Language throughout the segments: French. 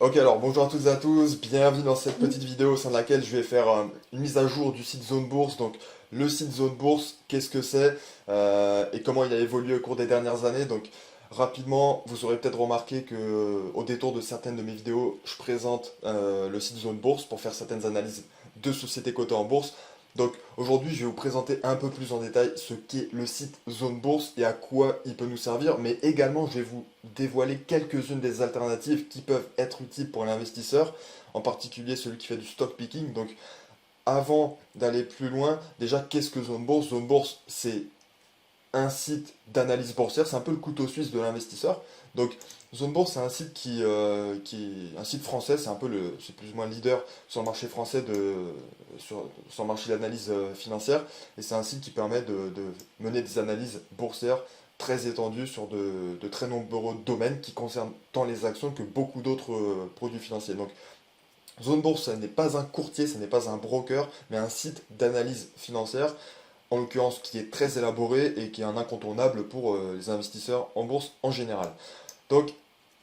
Ok, alors bonjour à toutes et à tous, bienvenue dans cette petite vidéo au sein de laquelle je vais faire une mise à jour du site Zone Bourse. Donc le site Zone Bourse, qu'est-ce que c'est et comment il a évolué au cours des dernières années. Donc rapidement, vous aurez peut-être remarqué que au détour de certaines de mes vidéos, je présente le site Zone Bourse pour faire certaines analyses de sociétés cotées en bourse. Donc aujourd'hui, je vais vous présenter un peu plus en détail ce qu'est le site Zone Bourse et à quoi il peut nous servir, mais également je vais vous dévoiler quelques-unes des alternatives qui peuvent être utiles pour l'investisseur, en particulier celui qui fait du stock picking. Donc avant d'aller plus loin, déjà qu'est-ce que Zone Bourse? Zone Bourse, c'est un site d'analyse boursière, c'est un peu le couteau suisse de l'investisseur. Donc Zone Bourse, c'est un site un site français, c'est plus ou moins le leader sur le marché français sur le marché d'analyse financière, et c'est un site qui permet de mener des analyses boursières très étendues sur de très nombreux domaines qui concernent tant les actions que beaucoup d'autres produits financiers. Donc Zone Bourse, ce n'est pas un courtier, ce n'est pas un broker, mais un site d'analyse financière en l'occurrence qui est très élaboré et qui est un incontournable pour les investisseurs en bourse en général. Donc,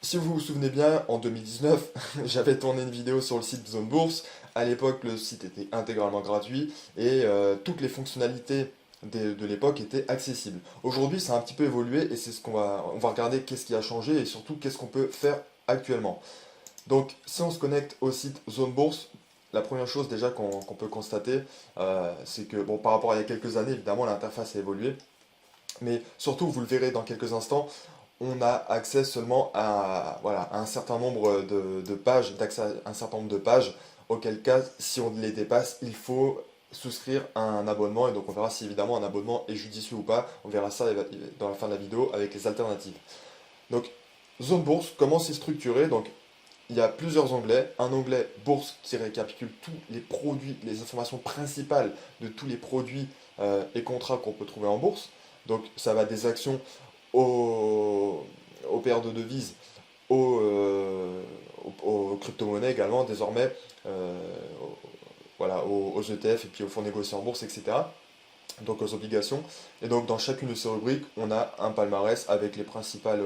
si vous vous souvenez bien, en 2019, j'avais tourné une vidéo sur le site Zone Bourse. À l'époque, le site était intégralement gratuit et toutes les fonctionnalités de l'époque étaient accessibles. Aujourd'hui, ça a un petit peu évolué et c'est on va regarder qu'est-ce qui a changé et surtout qu'est-ce qu'on peut faire actuellement. Donc, si on se connecte au site Zone Bourse, la première chose déjà qu'on peut constater, c'est que bon, par rapport à il y a quelques années, évidemment, l'interface a évolué, mais surtout, vous le verrez dans quelques instants, on a accès seulement à, voilà, à un certain nombre de pages, d'accès à un certain nombre de pages, auquel cas, si on les dépasse, il faut souscrire à un abonnement, et donc on verra si évidemment un abonnement est judicieux ou pas, on verra ça dans la fin de la vidéo avec les alternatives. Donc, Zone Bourse, comment c'est structuré? Donc, il y a plusieurs onglets. Un onglet bourse qui récapitule tous les produits, les informations principales de tous les produits et contrats qu'on peut trouver en bourse. Donc ça va des actions aux paires de devises, aux crypto-monnaies également désormais, voilà, aux ETF et puis aux fonds négociés en bourse, etc. Donc aux obligations. Et donc dans chacune de ces rubriques, on a un palmarès avec les principales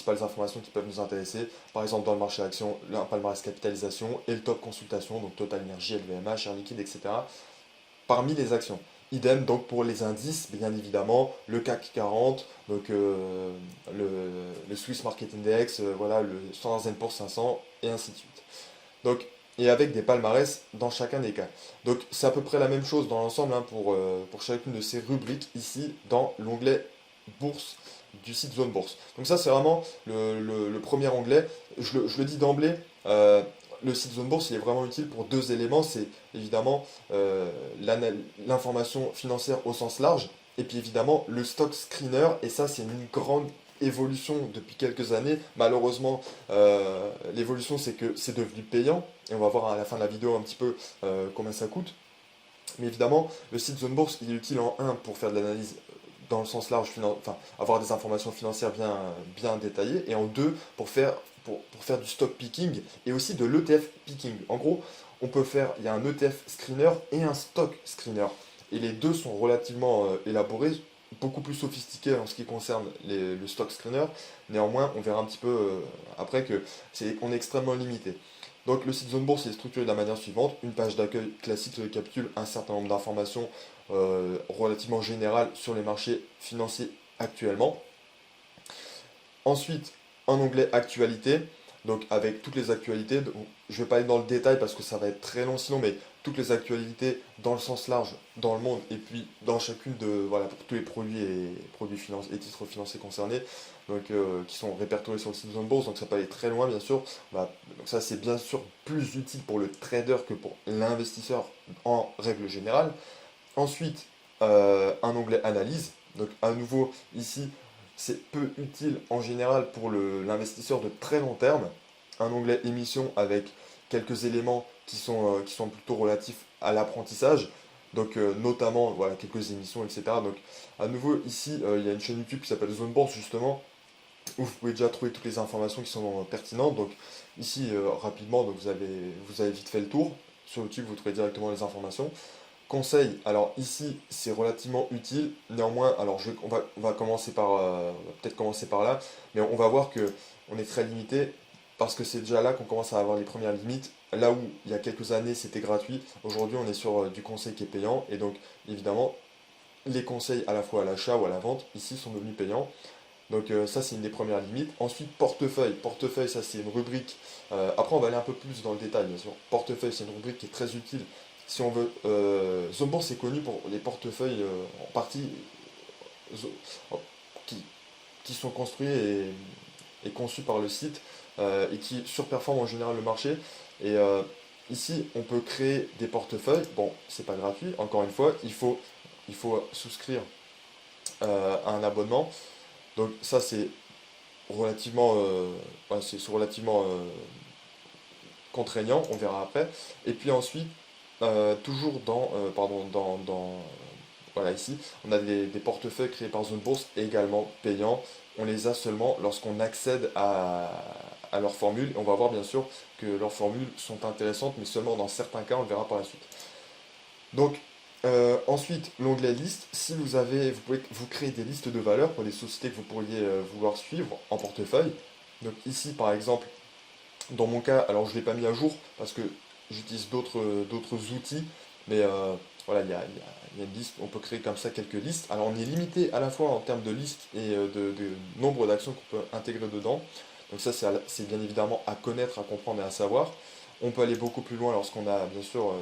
informations qui peuvent nous intéresser. Par exemple dans le marché action, un palmarès capitalisation et le top consultation, donc Total Energy, LVMH, Air Liquide, etc. Parmi les actions. Idem donc pour les indices, bien évidemment, le CAC 40, donc le Swiss Market Index, voilà, le Standard Poor's 500 et ainsi de suite. Donc, et avec des palmarès dans chacun des cas. Donc c'est à peu près la même chose dans l'ensemble hein, pour chacune de ces rubriques ici dans l'onglet bourse du site Zone Bourse. Donc ça c'est vraiment le premier onglet. Je le dis d'emblée, le site Zone Bourse il est vraiment utile pour deux éléments. C'est évidemment l'information financière au sens large et puis évidemment le stock screener. Et ça c'est une grande évolution depuis quelques années. Malheureusement, l'évolution, c'est que c'est devenu payant. Et on va voir à la fin de la vidéo un petit peu combien ça coûte. Mais évidemment, le site Zone Bourse, il est utile en un pour faire de l'analyse dans le sens large, enfin, avoir des informations financières bien détaillées. Et en deux, pour faire du stock picking et aussi de l'ETF picking. En gros, il y a un ETF screener et un stock screener. Et les deux sont relativement élaborés, beaucoup plus sophistiqués en ce qui concerne le stock screener. Néanmoins, on verra un petit peu après que on est extrêmement limité. Donc le site Zone Bourse est structuré de la manière suivante. Une page d'accueil classique récapitule un certain nombre d'informations relativement générales sur les marchés financiers actuellement. Ensuite, un onglet actualité, donc avec toutes les actualités. Je ne vais pas aller dans le détail parce que ça va être très long sinon, mais toutes les actualités dans le sens large, dans le monde, et puis dans chacune voilà, pour tous les produits et titres financiers concernés, donc, qui sont répertoriés sur le site de Zone Bourse, donc ça peut aller très loin bien sûr. Donc ça c'est bien sûr plus utile pour le trader que pour l'investisseur en règle générale. Ensuite, un onglet analyse. Donc à nouveau, ici, c'est peu utile en général pour l'investisseur de très long terme. Un onglet émission avec quelques éléments qui sont plutôt relatifs à l'apprentissage. Donc notamment voilà, quelques émissions, etc. Donc à nouveau ici, il y a une chaîne YouTube qui s'appelle Zone Bourse justement, où vous pouvez déjà trouver toutes les informations qui sont pertinentes. Donc ici, rapidement, donc vous avez vite fait le tour. Sur YouTube, vous trouvez directement les informations. Conseil, alors ici c'est relativement utile, néanmoins, alors on va commencer on va peut-être commencer par là, mais on va voir que on est très limité parce que c'est déjà là qu'on commence à avoir les premières limites. Là où il y a quelques années c'était gratuit, aujourd'hui on est sur du conseil qui est payant, et donc évidemment les conseils à la fois à l'achat ou à la vente ici sont devenus payants. Donc ça c'est une des premières limites. Ensuite portefeuille. Portefeuille ça c'est une rubrique. Après on va aller un peu plus dans le détail bien sûr. Portefeuille c'est une rubrique qui est très utile si on veut. Zonebourse est connu pour les portefeuilles en partie zo- qui, qui sont construits et conçus par le site et qui surperforment en général le marché. Et ici on peut créer des portefeuilles. Bon c'est pas gratuit. Encore une fois il faut souscrire à un abonnement. Donc ça c'est relativement, ouais, c'est relativement contraignant, on verra après. Et puis ensuite, toujours voilà ici, on a des portefeuilles créés par Zone Bourse également payants. On les a seulement lorsqu'on accède à leurs formules. Et on va voir bien sûr que leurs formules sont intéressantes, mais seulement dans certains cas, on le verra par la suite. Donc, ensuite, l'onglet liste, si vous avez, vous pouvez vous créer des listes de valeurs pour les sociétés que vous pourriez vouloir suivre en portefeuille. Donc ici, par exemple, dans mon cas, alors je ne l'ai pas mis à jour parce que j'utilise d'autres outils, mais voilà, il y a une liste, on peut créer comme ça quelques listes. Alors on est limité à la fois en termes de liste et de nombre d'actions qu'on peut intégrer dedans. Donc ça, c'est bien évidemment à connaître, à comprendre et à savoir. On peut aller beaucoup plus loin lorsqu'on a, bien sûr,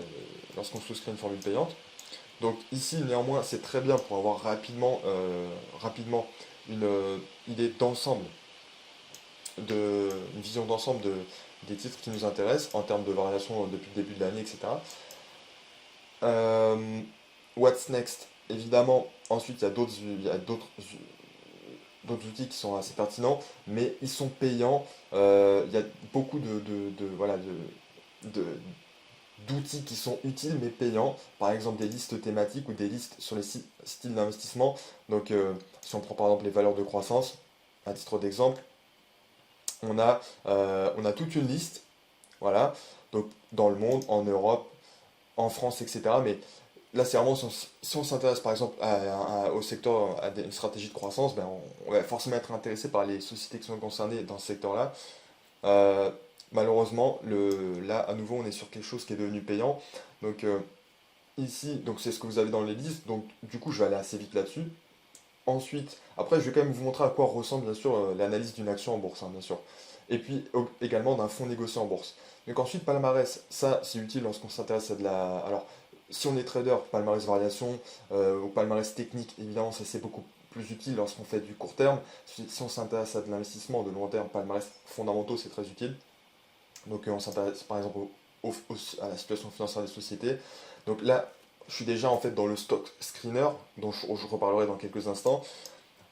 lorsqu'on souscrit une formule payante. Donc ici, néanmoins, c'est très bien pour avoir rapidement une idée d'ensemble, une vision d'ensemble des titres qui nous intéressent en termes de variation depuis le début de l'année, etc. Euh, What's next? Évidemment, ensuite, il y a d'autres outils qui sont assez pertinents, mais ils sont payants. Il y a beaucoup voilà, de, d'outils qui sont utiles mais payants, par exemple des listes thématiques ou des listes sur les styles d'investissement. Donc si on prend par exemple les valeurs de croissance, à titre d'exemple, on a toute une liste, voilà, donc dans le monde, en Europe, en France, etc. Mais là c'est vraiment si on s'intéresse par exemple au secteur, une stratégie de croissance, ben, on va forcément être intéressé par les sociétés qui sont concernées dans ce secteur-là. Euh, Malheureusement, là, à nouveau, on est sur quelque chose qui est devenu payant. Donc, ici, donc c'est ce que vous avez dans les listes. Donc, du coup, je vais aller assez vite là-dessus. Ensuite, après, je vais quand même vous montrer à quoi ressemble, bien sûr, l'analyse d'une action en bourse, hein, bien sûr. Et puis, également d'un fonds négocié en bourse. Donc, ensuite, palmarès. Ça, c'est utile lorsqu'on s'intéresse à de la. Alors, si on est trader, palmarès variation, ou palmarès technique, évidemment, ça c'est beaucoup plus utile lorsqu'on fait du court terme. Si on s'intéresse à de l'investissement de long terme, palmarès fondamentaux, c'est très utile. Donc on s'intéresse par exemple à la situation financière des sociétés. Donc là, je suis déjà en fait dans le stock screener, dont je reparlerai dans quelques instants.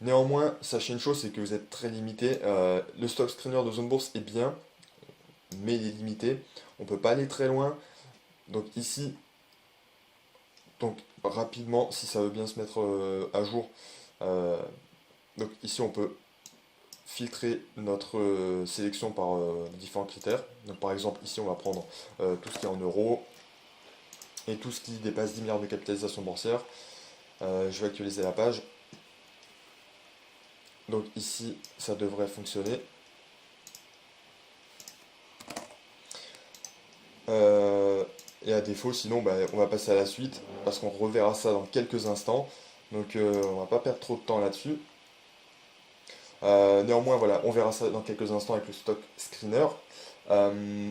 Néanmoins, sachez une chose, c'est que vous êtes très limité. Le stock screener de Zone Bourse est bien, mais il est limité. On ne peut pas aller très loin. Donc ici, donc rapidement, si ça veut bien se mettre à jour, euh, donc ici on peut filtrer notre sélection par différents critères. Donc, par exemple, ici, on va prendre tout ce qui est en euros et tout ce qui dépasse 10 milliards de capitalisation boursière. Je vais actualiser la page. Donc ici, ça devrait fonctionner. Euh, et à défaut, sinon, bah, on va passer à la suite parce qu'on reverra ça dans quelques instants. Donc on va pas perdre trop de temps là-dessus. Néanmoins, voilà, on verra ça dans quelques instants avec le stock screener. Euh,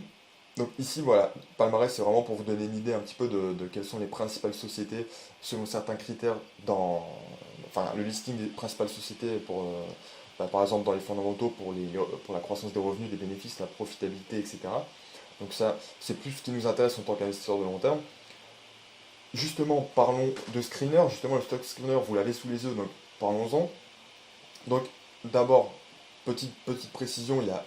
Donc ici, voilà, palmarès, c'est vraiment pour vous donner une idée un petit peu de quelles sont les principales sociétés selon certains critères enfin, le listing des principales sociétés par exemple, dans les fondamentaux pour la croissance des revenus, des bénéfices, la profitabilité, etc. Donc ça, c'est plus ce qui nous intéresse en tant qu'investisseur de long terme. Justement, parlons de screener. Justement, le stock screener, vous l'avez sous les yeux, donc parlons-en. Donc, d'abord, petite précision, il y a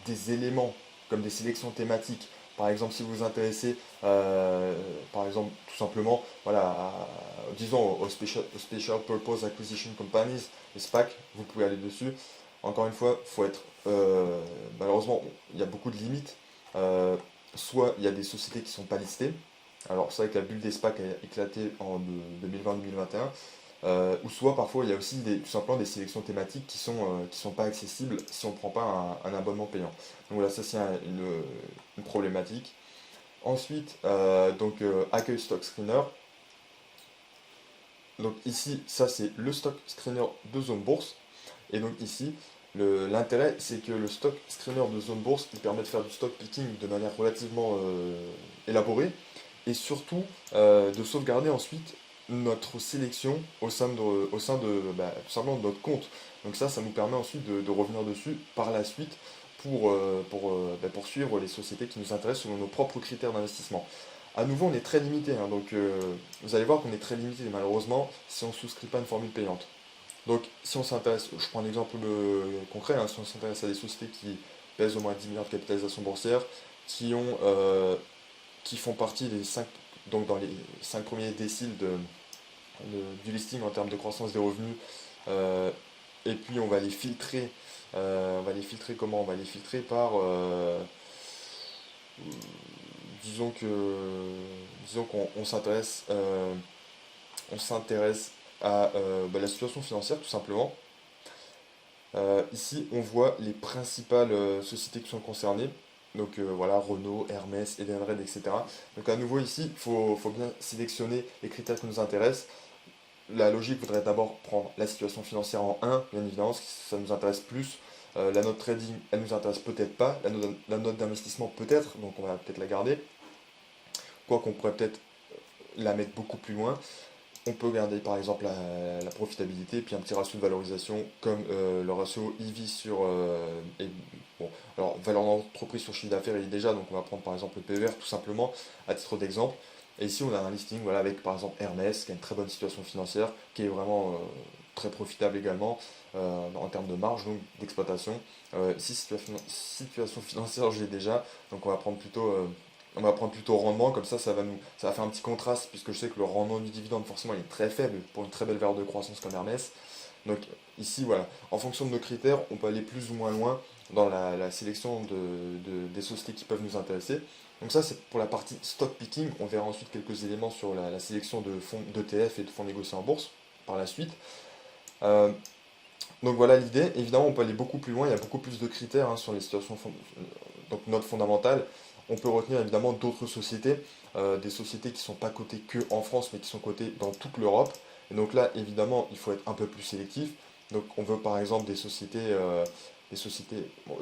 des éléments comme des sélections thématiques. Par exemple, si vous vous intéressez, par exemple, tout simplement, voilà, disons aux Special Purpose Acquisition Companies, les SPAC, vous pouvez aller dessus. Encore une fois, faut être, malheureusement, il y a beaucoup de limites. Soit il y a des sociétés qui ne sont pas listées. Alors, c'est vrai que la bulle des SPAC a éclaté en 2020-2021. ou soit parfois il y a aussi tout simplement des sélections thématiques qui sont pas accessibles si on ne prend pas un abonnement payant. Donc voilà, ça c'est une problématique. Ensuite, accueil stock screener. Donc ici, ça c'est le stock screener de zone bourse. Et donc ici, l'intérêt c'est que le stock screener de zone bourse, il permet de faire du stock picking de manière relativement élaborée et surtout de sauvegarder ensuite notre sélection au sein de tout simplement de notre compte. Donc ça nous permet ensuite de revenir dessus par la suite pour suivre les sociétés qui nous intéressent selon nos propres critères d'investissement. À nouveau, on est très limité, hein, donc vous allez voir qu'on est très limité malheureusement si on ne souscrit pas une formule payante. Donc si on s'intéresse, je prends un exemple concret, hein, si on s'intéresse à des sociétés qui pèsent au moins 10 milliards de capitalisation boursière, qui ont qui font partie donc dans les 5 premiers déciles du listing en termes de croissance des revenus. euh, et puis on va les filtrer. On va les filtrer comment? On va les filtrer par, disons que, disons qu'on on s'intéresse à la situation financière tout simplement. Ici, on voit les principales sociétés qui sont concernées. Donc voilà, Renault, Hermès, Edenred, etc. Donc à nouveau ici, faut bien sélectionner les critères qui nous intéressent. La logique voudrait d'abord prendre la situation financière en 1, bien évidemment, parce que ça nous intéresse plus. La note trading, elle nous intéresse peut-être pas. La note d'investissement peut-être, donc on va peut-être la garder. Quoi qu'on pourrait peut-être la mettre beaucoup plus loin. On peut garder par exemple la profitabilité, puis un petit ratio de valorisation comme le ratio EV bon, alors valeur d'entreprise sur chiffre d'affaires il est déjà, donc on va prendre par exemple le PER tout simplement à titre d'exemple. Et ici on a un listing voilà, avec par exemple Hermès qui a une très bonne situation financière, qui est vraiment très profitable également en termes de marge donc d'exploitation. Ici situation financière j'ai déjà, donc on va prendre plutôt rendement, comme ça va faire un petit contraste, puisque je sais que le rendement du dividende, forcément, il est très faible pour une très belle valeur de croissance comme Hermès. Donc ici, voilà, en fonction de nos critères, on peut aller plus ou moins loin dans la sélection des sociétés qui peuvent nous intéresser. Donc ça, c'est pour la partie stock picking. On verra ensuite quelques éléments sur la sélection de fonds d'ETF et de fonds négociés en bourse par la suite. Euh, donc voilà l'idée. Évidemment, on peut aller beaucoup plus loin. Il y a beaucoup plus de critères hein, sur les situations donc notes fondamentales. On peut retenir évidemment d'autres sociétés, des sociétés qui ne sont pas cotées que en France, mais qui sont cotées dans toute l'Europe. Et donc là, évidemment, il faut être un peu plus sélectif. Donc on veut par exemple bon,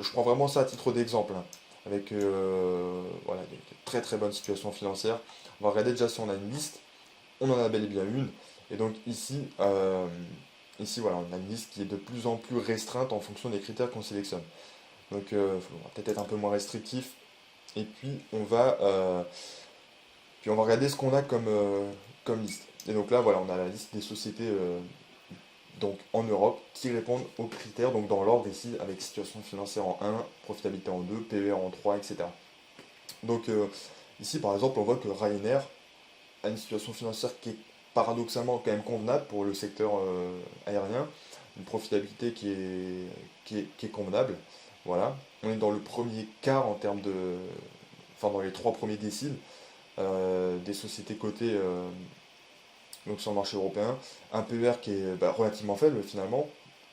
je prends vraiment ça à titre d'exemple, hein, avec voilà, des très très bonnes situations financières. On va regarder déjà si on a une liste. On en a bel et bien une. Et donc ici voilà, on a une liste qui est de plus en plus restreinte en fonction des critères qu'on sélectionne. Donc on va peut-être être un peu moins restrictif. Et puis on va regarder ce qu'on a comme liste. Et donc là, voilà, on a la liste des sociétés donc en Europe qui répondent aux critères, donc dans l'ordre ici, avec situation financière en 1, profitabilité en 2, PER en 3, etc. Donc ici, par exemple, on voit que Ryanair a une situation financière qui est paradoxalement quand même convenable pour le secteur aérien, une profitabilité qui est convenable. Voilà. On est dans le premier quart en termes enfin dans les 3 premiers déciles des sociétés cotées donc sur le marché européen. Un PER qui est relativement faible finalement,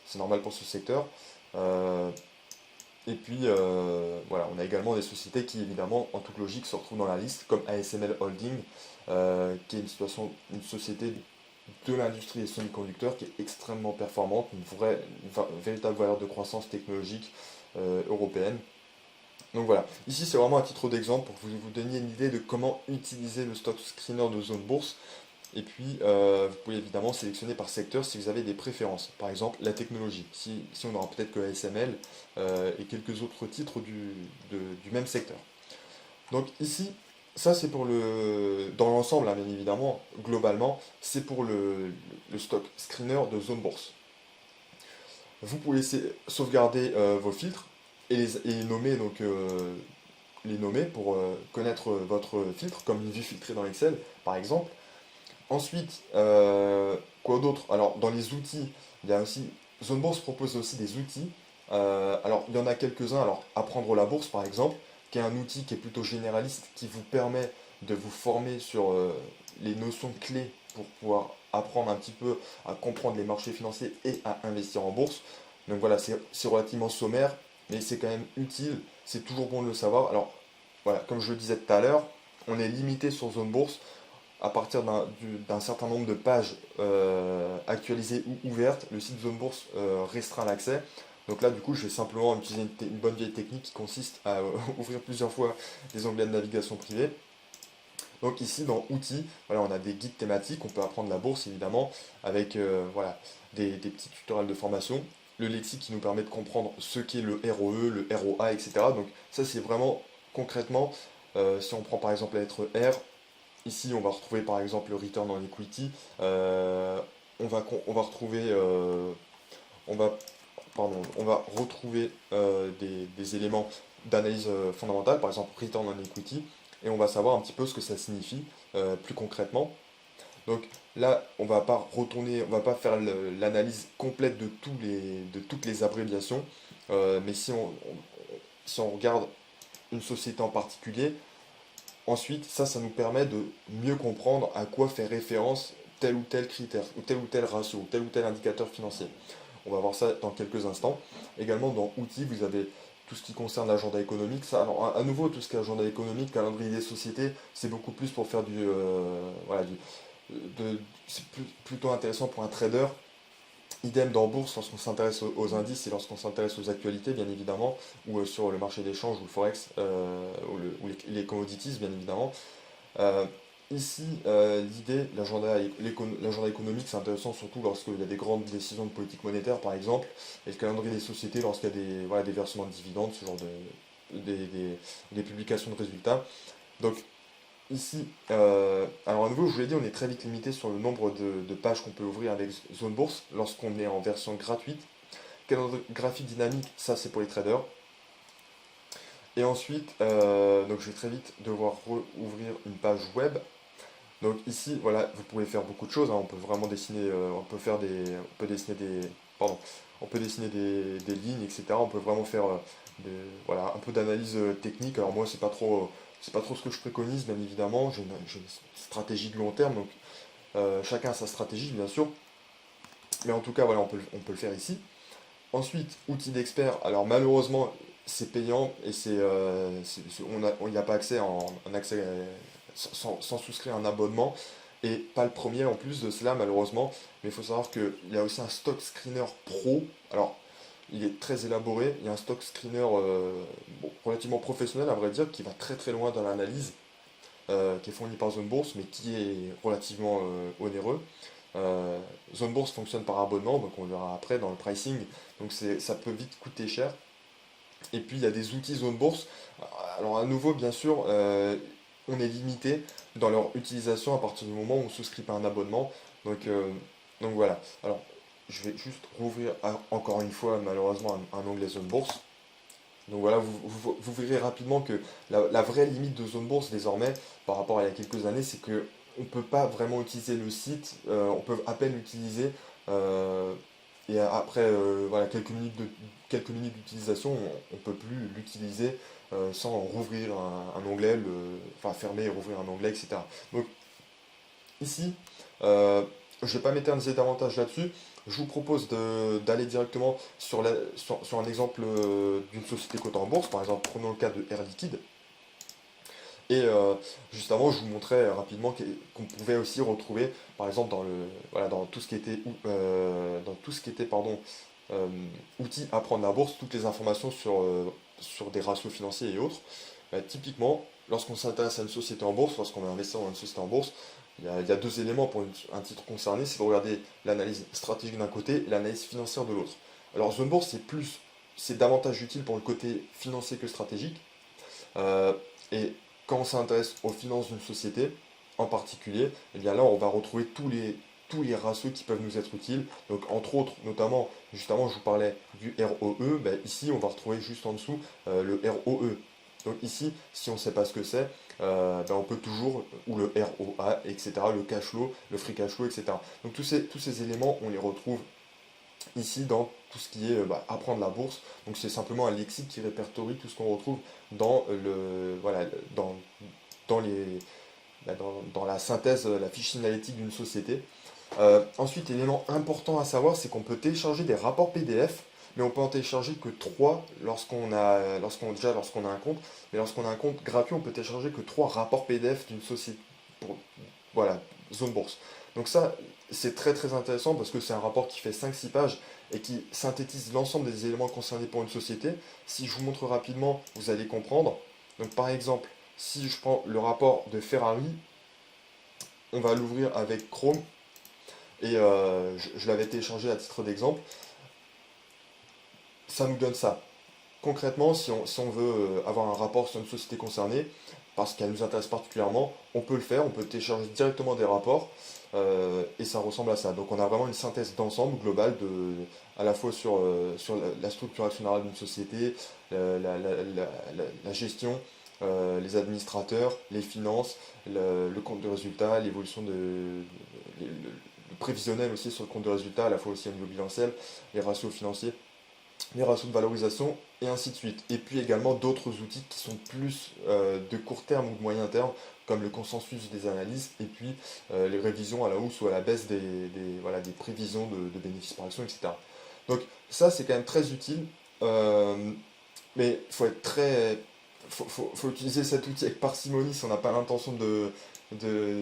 c'est normal pour ce secteur. Euh, et puis voilà, on a également des sociétés qui évidemment en toute logique se retrouvent dans la liste, comme ASML Holding, qui est une société de l'industrie des semi-conducteurs qui est extrêmement performante, véritable valeur de croissance technologique européenne. Donc voilà, ici c'est vraiment un titre d'exemple pour que vous donniez une idée de comment utiliser le stock screener de zone bourse. Et puis vous pouvez évidemment sélectionner par secteur si vous avez des préférences. Par exemple la technologie, si on aura peut-être que ASML et quelques autres titres du même secteur. Donc ici, ça c'est dans l'ensemble, hein, bien évidemment, globalement, c'est pour le stock screener de zone bourse. Vous pouvez sauvegarder vos filtres et nommer les nommer pour connaître votre filtre, comme une vue filtrée dans Excel, par exemple. Ensuite, quoi d'autre? Alors, dans les outils, il y a aussi. ZoneBourse propose aussi des outils. Alors, il y en a quelques-uns. Alors, Apprendre la bourse, par exemple, qui est un outil qui est plutôt généraliste, qui vous permet de vous former sur les notions clés pour pouvoir apprendre un petit peu à comprendre les marchés financiers et à investir en bourse. Donc voilà, c'est relativement sommaire, mais c'est quand même utile, c'est toujours bon de le savoir. Alors voilà, comme je le disais tout à l'heure, on est limité sur Zone Bourse à partir d'un certain nombre de pages actualisées ou ouvertes. Le site Zone Bourse restreint l'accès. Donc là, du coup, je vais simplement utiliser une bonne vieille technique qui consiste à ouvrir plusieurs fois des onglets de navigation privée. Donc ici, dans Outils, voilà, on a des guides thématiques, on peut apprendre la bourse évidemment, avec voilà, des petits tutoriels de formation, le lexique qui nous permet de comprendre ce qu'est le ROE, le ROA, etc. Donc ça, c'est vraiment concrètement, si on prend par exemple la lettre R, ici on va retrouver par exemple le return on equity, on va retrouver, on va, pardon, on va retrouver des éléments d'analyse fondamentale, par exemple return on equity, et on va savoir un petit peu ce que ça signifie plus concrètement. Donc là, on va pas retourner, on va pas faire l'analyse complète de toutes les abréviations, mais si on regarde une société en particulier, ensuite, ça nous permet de mieux comprendre à quoi fait référence tel ou tel critère, ou tel ratio, ou tel indicateur financier. On va voir ça dans quelques instants. Également, dans Outils, vous avez tout ce qui concerne l'agenda économique. Ça, alors, à nouveau, tout ce qui est agenda économique, calendrier des sociétés, c'est beaucoup plus pour faire voilà, c'est plutôt intéressant pour un trader. Idem dans bourse lorsqu'on s'intéresse aux indices et lorsqu'on s'intéresse aux actualités, bien évidemment, ou sur le marché des changes ou le forex, ou les commodities, bien évidemment. Euh, Ici, l'idée, l'agenda économique, c'est intéressant surtout lorsqu'il y a des grandes décisions de politique monétaire, par exemple, et le calendrier des sociétés lorsqu'il y a voilà, des versements de dividendes, ce genre des publications de résultats. Donc ici, alors à nouveau, je vous l'ai dit, on est très vite limité sur le nombre de pages qu'on peut ouvrir avec Zone Bourse lorsqu'on est en version gratuite. Calendrier graphique dynamique, ça c'est pour les traders. Et ensuite, donc je vais très vite devoir ouvrir une page web. Donc ici, voilà, vous pouvez faire beaucoup de choses, hein. On peut vraiment dessiner, on peut dessiner pardon, on peut dessiner des lignes, etc. On peut vraiment faire voilà, un peu d'analyse technique. Alors moi, c'est pas trop ce que je préconise, bien évidemment. J'ai une stratégie de long terme, donc chacun a sa stratégie, bien sûr. Mais en tout cas, voilà, on peut le faire ici. Ensuite, outils d'expert. Alors malheureusement, c'est payant et on n'y a pas accès en accès sans souscrire un abonnement. Et pas le premier en plus de cela, malheureusement. Mais il faut savoir qu'il y a aussi un stock screener pro. Alors, il est très élaboré. Il y a un stock screener bon, relativement professionnel, à vrai dire, qui va très très loin dans l'analyse, qui est fourni par Zone Bourse, mais qui est relativement onéreux. Zone Bourse fonctionne par abonnement, donc on verra après dans le pricing. Donc ça peut vite coûter cher. Et puis il y a des outils Zone Bourse. Alors à nouveau, bien sûr, on est limité dans leur utilisation à partir du moment où on ne souscrit pas un abonnement. Donc, euh, donc voilà. Alors je vais juste rouvrir encore une fois malheureusement un onglet Zone Bourse. Donc voilà, vous verrez rapidement que la vraie limite de Zone Bourse désormais, par rapport à il y a quelques années, c'est que on ne peut pas vraiment utiliser le site, on peut à peine l'utiliser, et après voilà, quelques minutes d'utilisation, on ne peut plus l'utiliser sans rouvrir un onglet, enfin fermer et rouvrir un onglet, etc. Donc ici, je ne vais pas m'éterniser davantage là-dessus. Je vous propose d'aller directement sur un exemple d'une société cotée en bourse. Par exemple, prenons le cas de Air Liquide. Et juste avant, je vous montrais rapidement qu'on pouvait aussi retrouver, par exemple, voilà, dans tout ce qui était, dans tout ce qui était pardon, euh, outils à prendre la bourse, toutes les informations sur des ratios financiers et autres. Typiquement, lorsqu'on s'intéresse à une société en bourse, lorsqu'on va investir dans une société en bourse, il y a deux éléments pour un titre concerné, c'est de regarder l'analyse stratégique d'un côté et l'analyse financière de l'autre. Alors, Zone Bourse, c'est davantage utile pour le côté financier que stratégique. Et quand on s'intéresse aux finances d'une société en particulier, eh bien là, on va retrouver tous les ratios qui peuvent nous être utiles. Donc, entre autres, notamment, justement, je vous parlais du ROE. Ben, ici, on va retrouver juste en dessous le ROE. Donc ici, si on ne sait pas ce que c'est, ben, on peut toujours, ou le ROA, etc., le cash flow, le free cash flow, etc. Donc tous ces éléments, on les retrouve ici dans tout ce qui est apprendre la bourse. Donc c'est simplement un lexique qui répertorie tout ce qu'on retrouve dans voilà, dans les, dans la synthèse, la fiche signalétique d'une société. Ensuite, élément important à savoir, c'est qu'on peut télécharger des rapports PDF, mais on peut en télécharger que 3 lorsqu'on a un compte. Mais lorsqu'on a un compte gratuit, on peut télécharger que 3 rapports PDF d'une société. Pour- voilà, zone bourse. Donc ça, c'est très très intéressant parce que c'est un rapport qui fait 5-6 pages et qui synthétise l'ensemble des éléments concernés pour une société. Si je vous montre rapidement, vous allez comprendre. Donc par exemple, si je prends le rapport de Ferrari, on va l'ouvrir avec Chrome et je l'avais téléchargé à titre d'exemple. Ça nous donne ça. Concrètement, si on veut avoir un rapport sur une société concernée, parce qu'elle nous intéresse particulièrement, on peut le faire, on peut télécharger directement des rapports, et ça ressemble à ça. Donc on a vraiment une synthèse d'ensemble globale, à la fois sur la structure actionnariale d'une société, la gestion, les administrateurs, les finances, le compte de résultat, l'évolution le prévisionnel aussi sur le compte de résultat, à la fois aussi au niveau bilanciel, les ratios financiers, les ratios de valorisation, et ainsi de suite. Et puis également d'autres outils qui sont plus de court terme ou de moyen terme, comme le consensus des analyses, et puis les révisions à la hausse ou à la baisse voilà, des prévisions de bénéfices par action, etc. Donc ça, c'est quand même très utile, mais il faut être très... faut utiliser cet outil avec parcimonie si on n'a pas l'intention de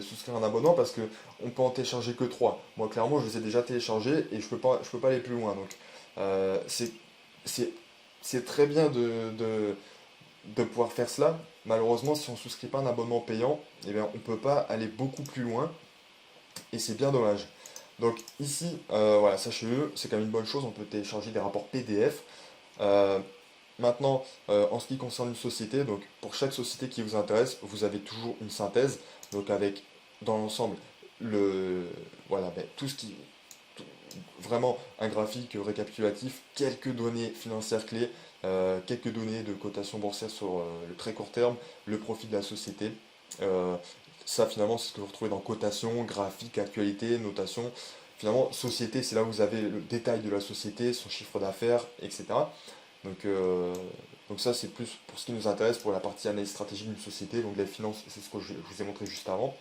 souscrire un abonnement, parce que on peut en télécharger que 3. Moi, clairement, je les ai déjà téléchargés et je peux pas aller plus loin. Donc, c'est c'est c'est très bien de pouvoir faire cela. Malheureusement, si on ne souscrit pas un abonnement payant, eh bien, on ne peut pas aller beaucoup plus loin et c'est bien dommage. Donc ici, voilà, sachez-le, c'est quand même une bonne chose, on peut télécharger des rapports PDF. Euh, Maintenant, en ce qui concerne une société, donc pour chaque société qui vous intéresse, vous avez toujours une synthèse, donc avec dans l'ensemble le voilà, tout ce qui vraiment un graphique récapitulatif, quelques données financières clés, quelques données de cotation boursière sur le très court terme, le profit de la société. Euh, Ça finalement c'est ce que vous retrouvez dans cotation, graphique, actualité, notation. Finalement, société, c'est là où vous avez le détail de la société, son chiffre d'affaires, etc. Donc, euh, donc ça c'est plus pour ce qui nous intéresse pour la partie analyse stratégique d'une société, donc les finances, c'est ce que je vous ai montré juste avant.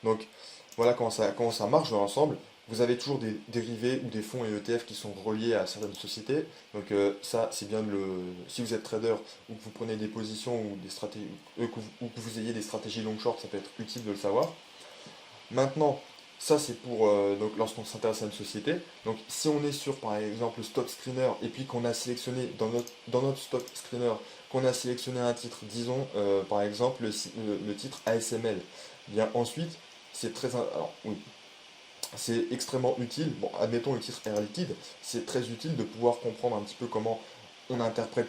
Donc voilà comment ça marche dans l'ensemble. Vous avez toujours des dérivés ou des fonds et ETF qui sont reliés à certaines sociétés. Donc ça, c'est bien de le... Si vous êtes trader ou que vous prenez des positions ou des stratégies, ou que vous ayez des stratégies long short, ça peut être utile de le savoir. Maintenant, ça c'est pour donc lorsqu'on s'intéresse à une société. Donc si on est sur par exemple le stock screener et puis qu'on a sélectionné dans notre stock screener, qu'on a sélectionné un titre, disons par exemple le titre ASML, bien ensuite alors oui, c'est extrêmement utile. Bon, admettons le titre Air Liquide, c'est très utile de pouvoir comprendre un petit peu comment on interprète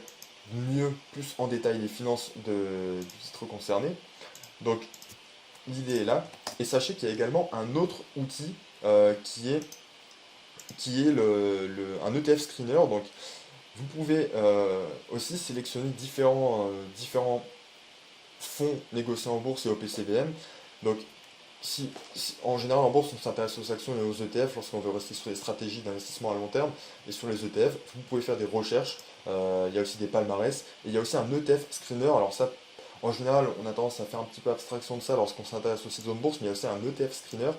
mieux, plus en détail les finances du titre concerné. Donc l'idée est là. Et sachez qu'il y a également un autre outil qui est un ETF screener. Donc vous pouvez aussi sélectionner différents fonds négociés en bourse et au PCBM. Donc en général, en bourse, on s'intéresse aux actions et aux ETF lorsqu'on veut rester sur les stratégies d'investissement à long terme. Et sur les ETF, vous pouvez faire des recherches. Il y a aussi des palmarès. Et il y a aussi un ETF screener. Alors ça, en général, on a tendance à faire un petit peu abstraction de ça lorsqu'on s'intéresse aux sites de bourse, mais il y a aussi un ETF screener.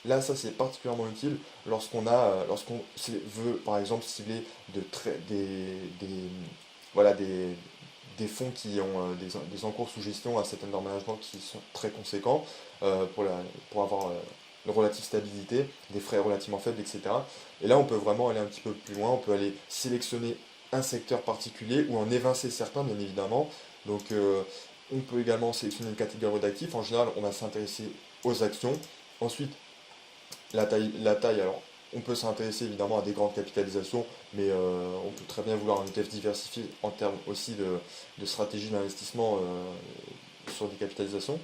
Là, ça, c'est particulièrement utile lorsqu'on veut, par exemple, cibler voilà, des fonds qui ont des encours sous gestion à cet under management qui sont très conséquents pour avoir une relative stabilité, des frais relativement faibles, etc. Et là, on peut vraiment aller un petit peu plus loin, on peut aller sélectionner un secteur particulier ou en évincer certains, bien évidemment. Donc, on peut également sélectionner une catégorie d'actifs. En général, on va s'intéresser aux actions. Ensuite, la taille, alors on peut s'intéresser évidemment à des grandes capitalisations, mais on peut très bien vouloir un ETF diversifié en termes aussi de stratégie d'investissement sur des capitalisations.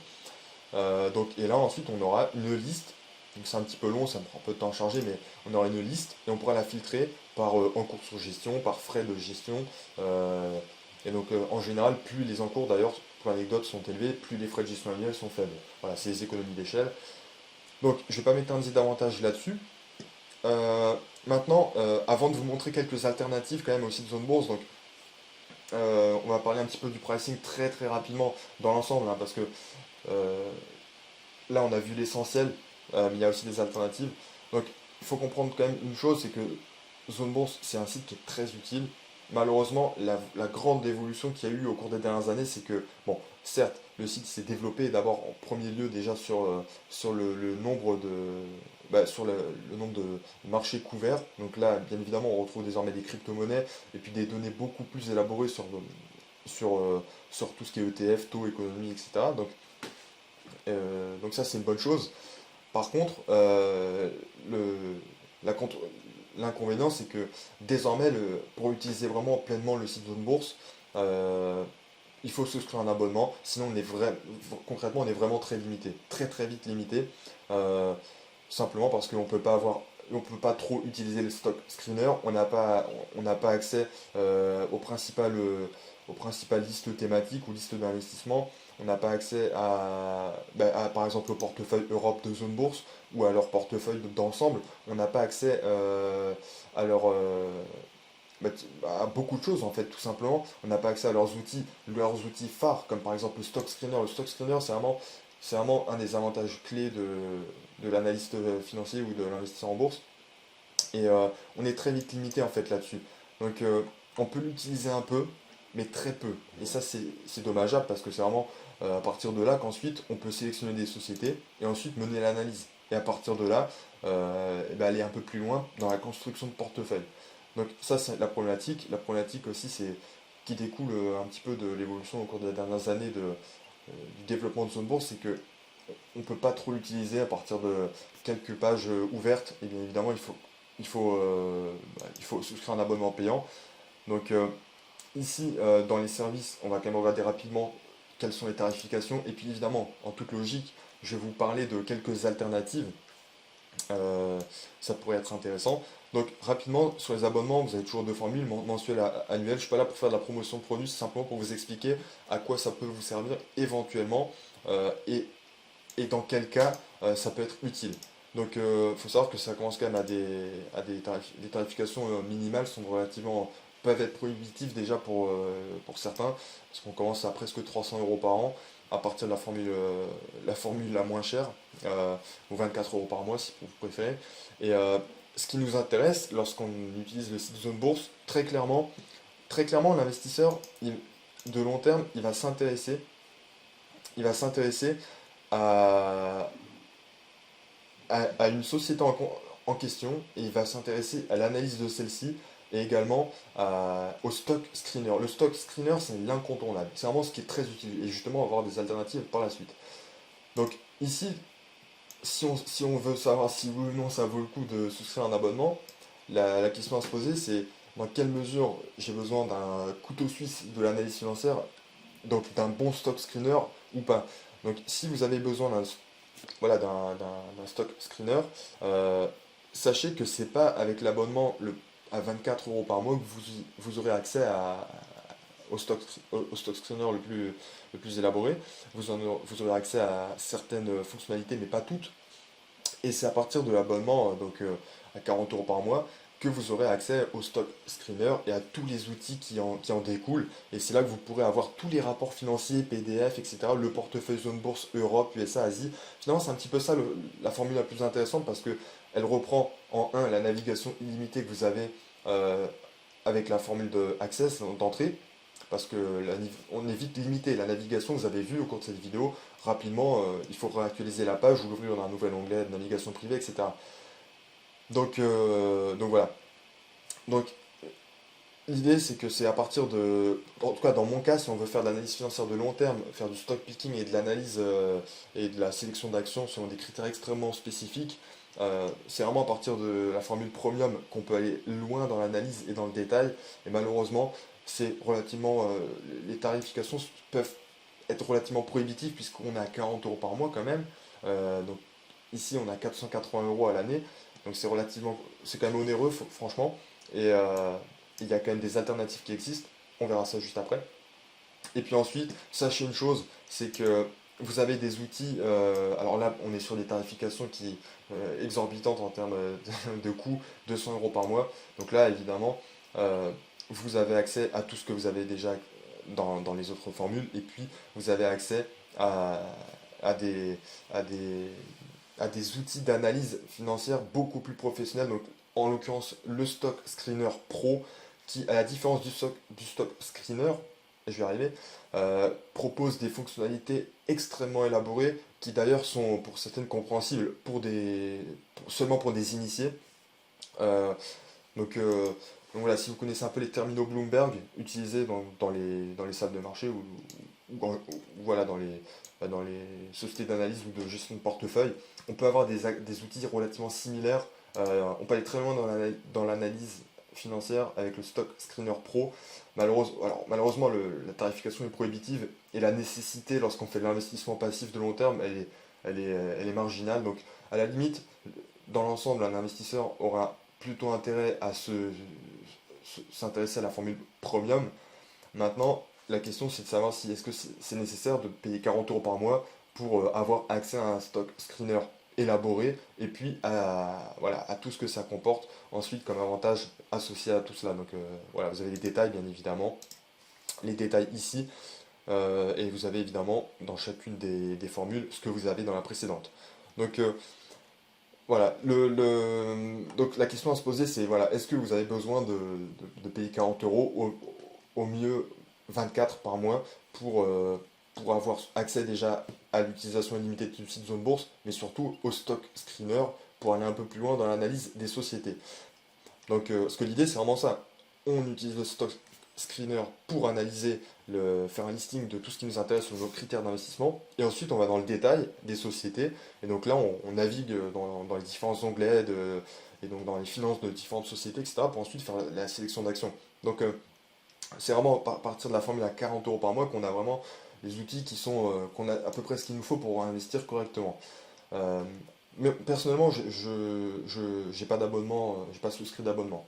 Et là ensuite on aura une liste, donc c'est un petit peu long, ça me prend un peu de temps à charger, mais on aura une liste et on pourra la filtrer par encours sur gestion, par frais de gestion. Et donc en général, plus les encours d'ailleurs, pour l'anecdote, sont élevés, plus les frais de gestion annuels sont faibles. Voilà, c'est les économies d'échelle. Donc je ne vais pas m'étendre davantage là-dessus. Maintenant, avant de vous montrer quelques alternatives quand même aussi de zone bourse, donc on va parler un petit peu du pricing très très rapidement dans l'ensemble, hein, parce que là, on a vu l'essentiel, mais il y a aussi des alternatives. Donc, il faut comprendre quand même une chose, c'est que Zone Bourse, c'est un site qui est très utile. Malheureusement, la grande évolution qu'il y a eu au cours des dernières années, c'est que, bon, certes, le site s'est développé d'abord en premier lieu déjà sur le nombre de, sur le nombre de marchés couverts. Donc là, bien évidemment, on retrouve désormais des crypto-monnaies et puis des données beaucoup plus élaborées sur, sur tout ce qui est ETF, taux, économie, etc. Donc ça, c'est une bonne chose. Par contre, le, la contre- l'inconvénient, c'est que désormais, pour utiliser vraiment pleinement le site Zone Bourse, euh, il faut souscrire un abonnement, sinon concrètement, on est vraiment très limité, très très vite limité, euh, simplement parce qu'on peut pas avoir, on peut pas trop utiliser le stock screener, on n'a pas accès aux principales listes thématiques ou listes d'investissement. On n'a pas accès par exemple, au portefeuille Europe de Zone Bourse ou à leur portefeuille d'ensemble. On n'a pas accès à à beaucoup de choses en fait, tout simplement. On n'a pas accès à leurs outils phares, comme par exemple le stock screener. Le stock screener, c'est vraiment un des avantages clés de l'analyste financier ou de l'investisseur en bourse. Et on est très vite limité en fait là-dessus. Donc on peut l'utiliser un peu, mais très peu. Et ça c'est dommageable parce que c'est vraiment à partir de là qu'ensuite on peut sélectionner des sociétés et ensuite mener l'analyse. Et à partir de là, aller un peu plus loin dans la construction de portefeuille. Donc ça c'est la problématique. La problématique aussi c'est qui découle un petit peu de l'évolution au cours des dernières années du développement de zone bourse, c'est que on ne peut pas trop l'utiliser à partir de quelques pages ouvertes. Et bien évidemment, il faut souscrire un abonnement payant. Donc ici, dans les services, on va quand même regarder rapidement quelles sont les tarifications. Et puis évidemment, en toute logique, je vais vous parler de quelques alternatives. Euh, Ça pourrait être intéressant. Donc rapidement, sur les abonnements, vous avez toujours deux formules, mensuel, annuel. Je ne suis pas là pour faire de la promotion de produits, c'est simplement pour vous expliquer à quoi ça peut vous servir éventuellement. Et dans quel cas ça peut être utile. Donc il faut savoir que ça commence quand même des tarifications minimales peuvent être prohibitives déjà pour certains, parce qu'on commence à presque 300 euros par an à partir de la formule la moins chère, ou 24 euros par mois si vous préférez. Et ce qui nous intéresse lorsqu'on utilise le site Zone Bourse, très clairement l'investisseur de long terme, il va s'intéresser à, à une société en question et il va s'intéresser à l'analyse de celle-ci et également au stock screener. Le stock screener, c'est l'incontournable. C'est vraiment ce qui est très utile et justement avoir des alternatives par la suite. Donc ici, si on veut savoir si oui ou non ça vaut le coup de souscrire un abonnement, la question à se poser c'est dans quelle mesure j'ai besoin d'un couteau suisse de l'analyse financière, donc d'un bon stock screener ou pas. Donc si vous avez besoin d'un stock screener, euh, sachez que c'est pas avec l'abonnement à 24 euros par mois que vous aurez accès au stock screener le plus élaboré. Vous aurez accès à certaines fonctionnalités, mais pas toutes. Et c'est à partir de l'abonnement, à 40 euros par mois, que vous aurez accès au stock screener et à tous les outils qui en découlent. Et c'est là que vous pourrez avoir tous les rapports financiers, PDF, etc. Le portefeuille zone bourse Europe, USA, Asie. Finalement, c'est un petit peu ça la formule la plus intéressante parce que elle reprend en un la navigation illimitée que vous avez euh, avec la formule de Access d'entrée. Parce que on est vite limité. La navigation, vous avez vu au cours de cette vidéo, rapidement, il faut réactualiser la page ou l'ouvrir dans un nouvel onglet de navigation privée, etc. Donc voilà. Donc l'idée c'est que c'est à partir en tout cas dans mon cas, si on veut faire de l'analyse financière de long terme, faire du stock picking et de l'analyse et de la sélection d'actions selon des critères extrêmement spécifiques, c'est vraiment à partir de la formule premium qu'on peut aller loin dans l'analyse et dans le détail. Et malheureusement, les tarifications peuvent être relativement prohibitives puisqu'on est à 40 euros par mois quand même. Donc ici on a 480 euros à l'année. Donc c'est quand même onéreux, franchement. Et il y a quand même des alternatives qui existent. On verra ça juste après. Et puis ensuite, sachez une chose, c'est que vous avez des outils. Alors là, on est sur des tarifications qui exorbitantes en termes de coûts, 200 euros par mois. Donc là, évidemment, euh, vous avez accès à tout ce que vous avez déjà dans les autres formules. Et puis, vous avez accès à, à des, à des, à des outils d'analyse financière beaucoup plus professionnels. Donc, en l'occurrence, le Stock Screener Pro, qui, à la différence du Stock Screener, je vais y arriver, propose des fonctionnalités extrêmement élaborées, qui d'ailleurs sont pour certaines compréhensibles seulement pour des initiés. Euh, donc, euh, donc voilà, si vous connaissez un peu les terminaux Bloomberg utilisés dans les salles de marché ou voilà, dans les sociétés d'analyse ou de gestion de portefeuille, on peut avoir des outils relativement similaires. On peut aller très loin dans l'analyse financière avec le Stock Screener Pro. Malheureusement, la tarification est prohibitive et la nécessité, lorsqu'on fait de l'investissement passif de long terme, elle est marginale. Donc, à la limite, dans l'ensemble, un investisseur aura plutôt intérêt à s'intéresser à la formule premium. Maintenant, la question c'est de savoir si est-ce que c'est nécessaire de payer 40 euros par mois pour avoir accès à un stock screener élaboré et puis voilà, à tout ce que ça comporte ensuite comme avantage associé à tout cela. Donc voilà, vous avez les détails bien évidemment, les détails ici, et vous avez évidemment dans chacune des formules ce que vous avez dans la précédente. Donc voilà, donc la question à se poser c'est voilà, est-ce que vous avez besoin de payer 40 euros au mieux 24 par mois pour avoir accès déjà à l'utilisation illimitée du site Zone Bourse, mais surtout au stock screener pour aller un peu plus loin dans l'analyse des sociétés. Donc ce que l'idée c'est vraiment ça. On utilise le stock screener pour analyser, faire un listing de tout ce qui nous intéresse sur nos critères d'investissement. Et ensuite on va dans le détail des sociétés. Et donc là on navigue dans les différents onglets et donc dans les finances de différentes sociétés, etc. pour ensuite faire la sélection d'actions. Donc c'est vraiment à partir de la formule à 40 euros par mois qu'on a vraiment les outils qu'on a à peu près ce qu'il nous faut pour investir correctement. Euh, mais personnellement, j'ai pas d'abonnement, j'ai pas souscrit d'abonnement.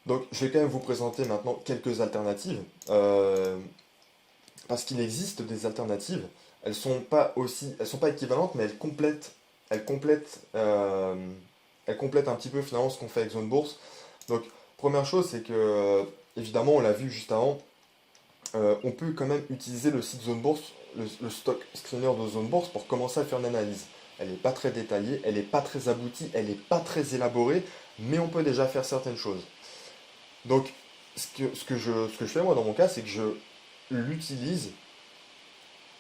Donc, je vais quand même vous présenter maintenant quelques alternatives, parce qu'il existe des alternatives. Elles sont pas équivalentes, mais elles complètent, euh, elles complètent un petit peu finalement ce qu'on fait avec Zone Bourse. Donc, première chose, c'est que, évidemment, on l'a vu juste avant, on peut quand même utiliser le site Zone Bourse, le stock screener de Zone Bourse pour commencer à faire une analyse. Elle n'est pas très détaillée, elle n'est pas très aboutie, elle n'est pas très élaborée, mais on peut déjà faire certaines choses. Donc, ce que je fais moi dans mon cas, c'est que je l'utilise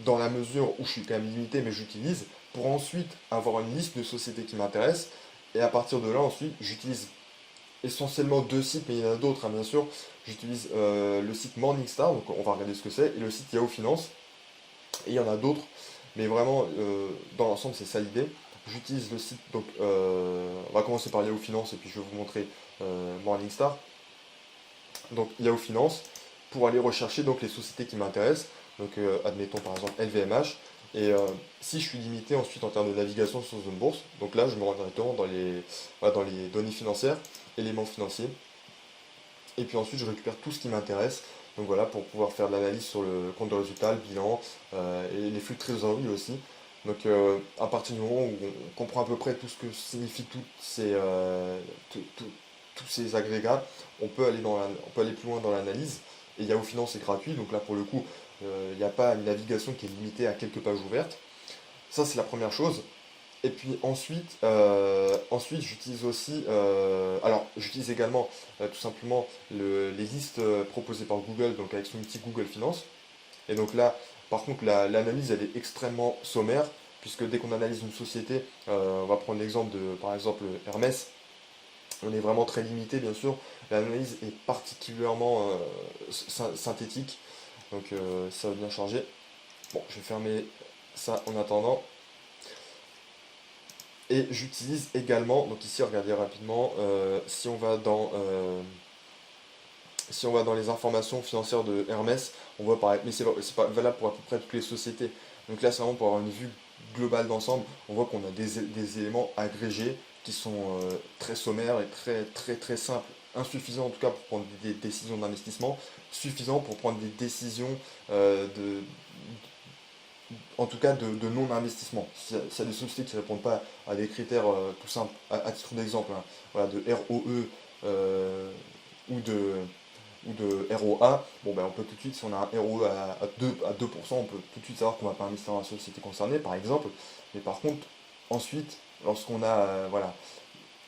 dans la mesure où je suis quand même limité, mais j'utilise pour ensuite avoir une liste de sociétés qui m'intéressent. Et à partir de là, ensuite, j'utilise essentiellement deux sites, mais il y en a d'autres, hein, bien sûr. J'utilise le site Morningstar, donc on va regarder ce que c'est, et le site Yahoo Finance. Et il y en a d'autres, mais vraiment, dans l'ensemble, c'est ça l'idée. J'utilise le site, donc on va commencer par Yahoo Finance, et puis je vais vous montrer Morningstar. Donc Yahoo Finance, pour aller rechercher donc, les sociétés qui m'intéressent. Donc admettons par exemple LVMH. Et si je suis limité ensuite en termes de navigation sur Zone Bourse, donc là je me rends directement voilà, dans les données financières, éléments financiers. Et puis ensuite je récupère tout ce qui m'intéresse. Donc voilà, pour pouvoir faire de l'analyse sur le compte de résultat, le bilan, et les flux de trésorerie aussi. Donc à partir du moment où on comprend à peu près tout ce que signifient tous ces agrégats, on peut aller plus loin dans l'analyse. Et Yahoo Finance est gratuit, donc là pour le coup, il n'y a pas une navigation qui est limitée à quelques pages ouvertes. Ça c'est la première chose. Et puis ensuite j'utilise aussi, alors j'utilise également tout simplement les listes proposées par Google, donc avec son outil Google Finance. Et donc là, par contre, l'analyse elle est extrêmement sommaire, puisque dès qu'on analyse une société, on va prendre l'exemple de, par exemple, Hermès, on est vraiment très limité, bien sûr. L'analyse est particulièrement synthétique, donc ça va bien changer. Bon, je vais fermer ça en attendant. Et j'utilise également, donc ici regardez rapidement, si on va dans les informations financières de Hermès, on voit pareil, mais c'est pas valable pour à peu près toutes les sociétés. Donc là c'est vraiment pour avoir une vue globale d'ensemble, on voit qu'on a des éléments agrégés qui sont très sommaires et très très très simples, insuffisants en tout cas pour prendre des décisions d'investissement, suffisants pour prendre des décisions en tout cas de non-investissement. S'il y a des sociétés qui ne répondent pas à des critères tout simples, à titre d'exemple, hein, voilà, de ROE ou ou de ROA, bon ben on peut tout de suite, si on a un ROE à 2%, on peut tout de suite savoir qu'on va pas investir dans la société concernée, par exemple. Mais par contre, ensuite, lorsqu'on a voilà,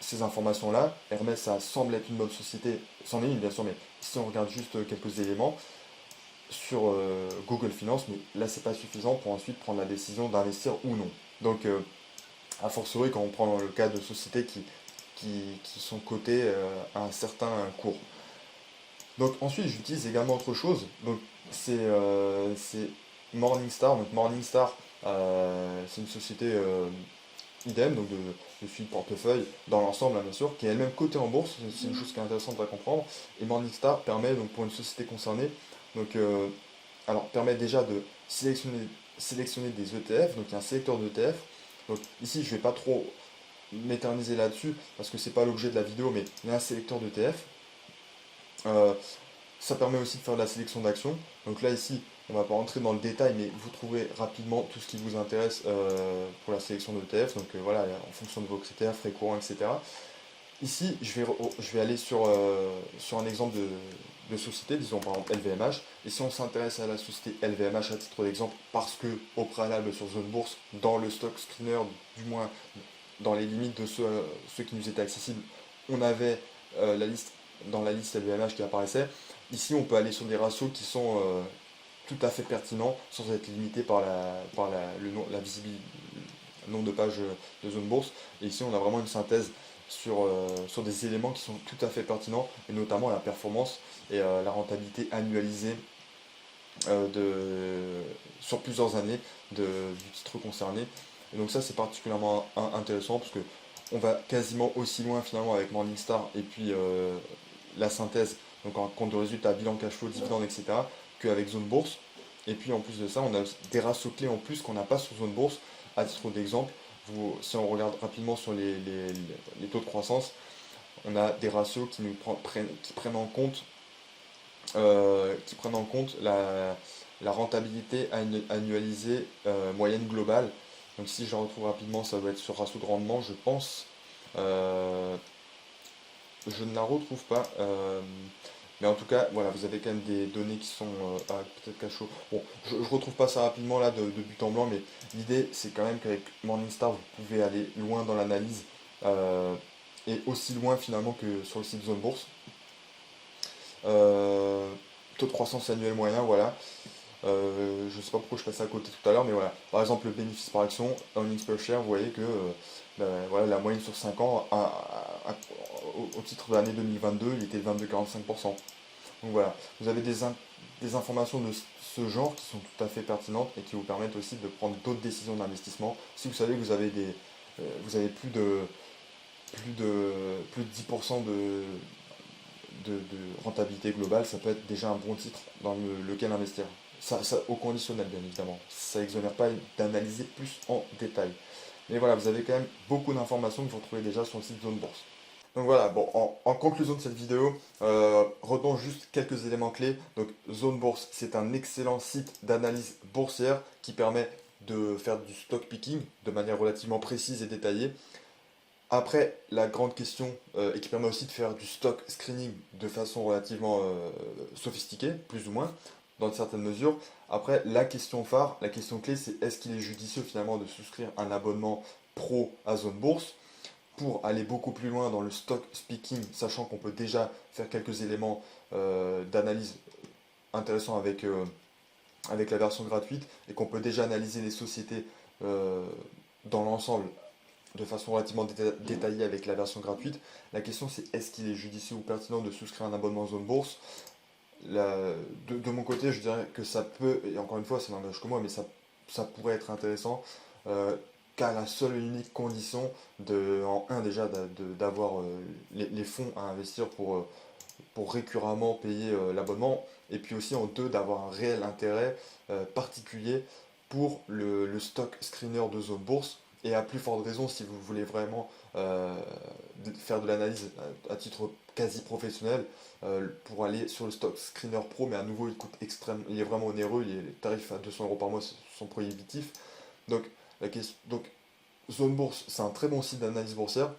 ces informations-là, Hermès, ça semble être une bonne société, c'en est une bien sûr, mais si on regarde juste quelques éléments sur Google Finance, mais là c'est pas suffisant pour ensuite prendre la décision d'investir ou non. Donc, a fortiori quand on prend le cas de sociétés qui sont cotées à un certain cours. Donc ensuite j'utilise également autre chose, donc c'est Morningstar. Donc Morningstar, c'est une société idem, donc de suivi de portefeuille dans l'ensemble, hein, bien sûr, qui est elle-même cotée en bourse, c'est une chose qui est intéressante à comprendre. Et Morningstar permet donc pour une société concernée, donc alors permet déjà de sélectionner des ETF, donc il y a un sélecteur d'ETF. Donc ici je ne vais pas trop m'éterniser là-dessus parce que c'est pas l'objet de la vidéo, mais il y a un sélecteur d'ETF. Euh, Ça permet aussi de faire de la sélection d'actions. Donc là ici, on ne va pas rentrer dans le détail, mais vous trouverez rapidement tout ce qui vous intéresse pour la sélection d'ETF. Donc voilà, en fonction de vos critères, frais courants, etc. Ici, je vais aller sur un exemple de société, disons par exemple LVMH. Et si on s'intéresse à la société LVMH à titre d'exemple, parce que au préalable sur Zone Bourse, dans le stock screener, du moins dans les limites de ceux qui nous étaient accessibles, on avait la liste, dans la liste LVMH qui apparaissait. Ici, on peut aller sur des ratios qui sont tout à fait pertinents, sans être limité par la visibilité, le nombre de pages de zone bourse. Et ici, on a vraiment une synthèse sur des éléments qui sont tout à fait pertinents, et notamment la performance et la rentabilité annualisée sur plusieurs années du titre concerné. Et donc ça, c'est particulièrement intéressant parce que on va quasiment aussi loin finalement avec Morningstar et puis la synthèse, donc en compte de résultat, bilan cash flow, dividende, etc., qu'avec Zone Bourse. Et puis en plus de ça, on a des ratios clés en plus qu'on n'a pas sur Zone Bourse. À titre d'exemple, si on regarde rapidement sur les taux de croissance, on a des ratios qui prennent en compte, la rentabilité annualisée moyenne globale. Donc si je la retrouve rapidement, ça doit être sur ratio de rendement, je pense. Euh, je ne la retrouve pas. Mais en tout cas, voilà, vous avez quand même des données qui sont peut-être cachot. Bon, je ne retrouve pas ça rapidement là de but en blanc, mais l'idée c'est quand même qu'avec Morningstar, vous pouvez aller loin dans l'analyse et aussi loin finalement que sur le site Zone Bourse. Euh, Taux de croissance annuel moyen, voilà. Je ne sais pas pourquoi je passais à côté tout à l'heure, mais voilà. Par exemple, le bénéfice par action, earnings per share, vous voyez que ben, voilà, la moyenne sur 5 ans, au titre de l'année 2022, il était de 22,45%. Donc voilà, vous avez des informations de ce genre qui sont tout à fait pertinentes et qui vous permettent aussi de prendre d'autres décisions d'investissement. Si vous savez que vous avez plus de 10% de rentabilité globale, ça peut être déjà un bon titre dans lequel investir. Ça, au conditionnel, bien évidemment. Ça exonère pas d'analyser plus en détail. Mais voilà, vous avez quand même beaucoup d'informations que vous retrouvez déjà sur le site Zone Bourse. Donc voilà, bon, en conclusion de cette vidéo, retenons juste quelques éléments clés. Donc Zone Bourse, c'est un excellent site d'analyse boursière qui permet de faire du stock picking de manière relativement précise et détaillée. Après, la grande question, et qui permet aussi de faire du stock screening de façon relativement sophistiquée, plus ou moins, dans certaines mesures. Après, la question phare, la question clé, c'est est-ce qu'il est judicieux finalement de souscrire un abonnement pro à Zone Bourse pour aller beaucoup plus loin dans le stock speaking, sachant qu'on peut déjà faire quelques éléments d'analyse intéressants avec la version gratuite et qu'on peut déjà analyser les sociétés dans l'ensemble de façon relativement détaillée avec la version gratuite. La question c'est est-ce qu'il est judicieux ou pertinent de souscrire un abonnement Zone Bourse. De mon côté, je dirais que ça peut, et encore une fois, ça n'engage que moi, mais ça pourrait être intéressant, qu'à la seule et unique condition en un déjà, d'avoir les fonds à investir pour récurrentement payer l'abonnement, et puis aussi en deux, d'avoir un réel intérêt particulier pour le stock screener de Zone Bourse, et à plus forte raison si vous voulez vraiment faire de l'analyse à titre quasi professionnel pour aller sur le stock screener pro, mais à nouveau il coûte il est vraiment onéreux, les tarifs à 200 € par mois sont prohibitifs. Donc, donc Zone Bourse, c'est un très bon site d'analyse boursière.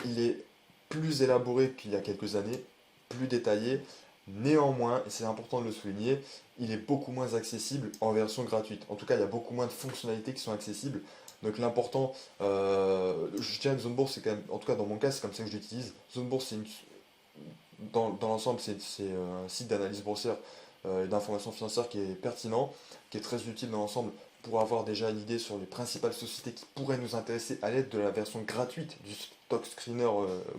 Il est plus élaboré qu'il y a quelques années, plus détaillé, Néanmoins, et c'est important de le souligner, il est beaucoup moins accessible en version gratuite. En tout cas, il y a beaucoup moins de fonctionnalités qui sont accessibles. Donc l'important, je dirais que ZoneBourse, c'est quand même, en tout cas dans mon cas, c'est comme ça que je l'utilise. ZoneBourse, dans l'ensemble, c'est un site d'analyse boursière et d'information financière qui est pertinent, qui est très utile dans l'ensemble pour avoir déjà une idée sur les principales sociétés qui pourraient nous intéresser à l'aide de la version gratuite du stock screener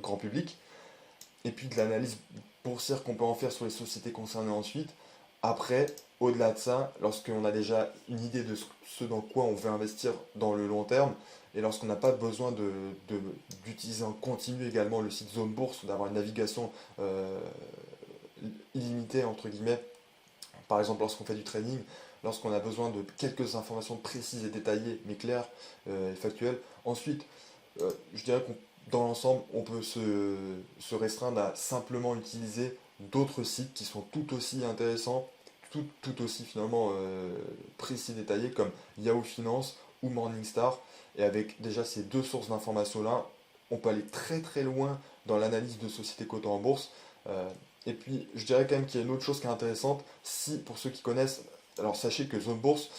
grand public, et puis de l'analyse boursière qu'on peut en faire sur les sociétés concernées ensuite. Après, au-delà de ça, lorsqu'on a déjà une idée de ce dans quoi on veut investir dans le long terme, et lorsqu'on n'a pas besoin d'utiliser en continu également le site Zone Bourse, d'avoir une navigation euh, illimitée, entre guillemets, par exemple lorsqu'on fait du trading, lorsqu'on a besoin de quelques informations précises et détaillées, mais claires et factuelles. Ensuite, je dirais qu'on dans l'ensemble, on peut se restreindre à simplement utiliser d'autres sites qui sont tout aussi intéressants, tout aussi finalement précis et détaillés comme Yahoo Finance ou Morningstar. Et avec déjà ces deux sources d'informations-là, on peut aller très très loin dans l'analyse de sociétés cotées en bourse. Euh, et puis, je dirais quand même qu'il y a une autre chose qui est intéressante. Si, pour ceux qui connaissent, alors sachez que Zone Bourse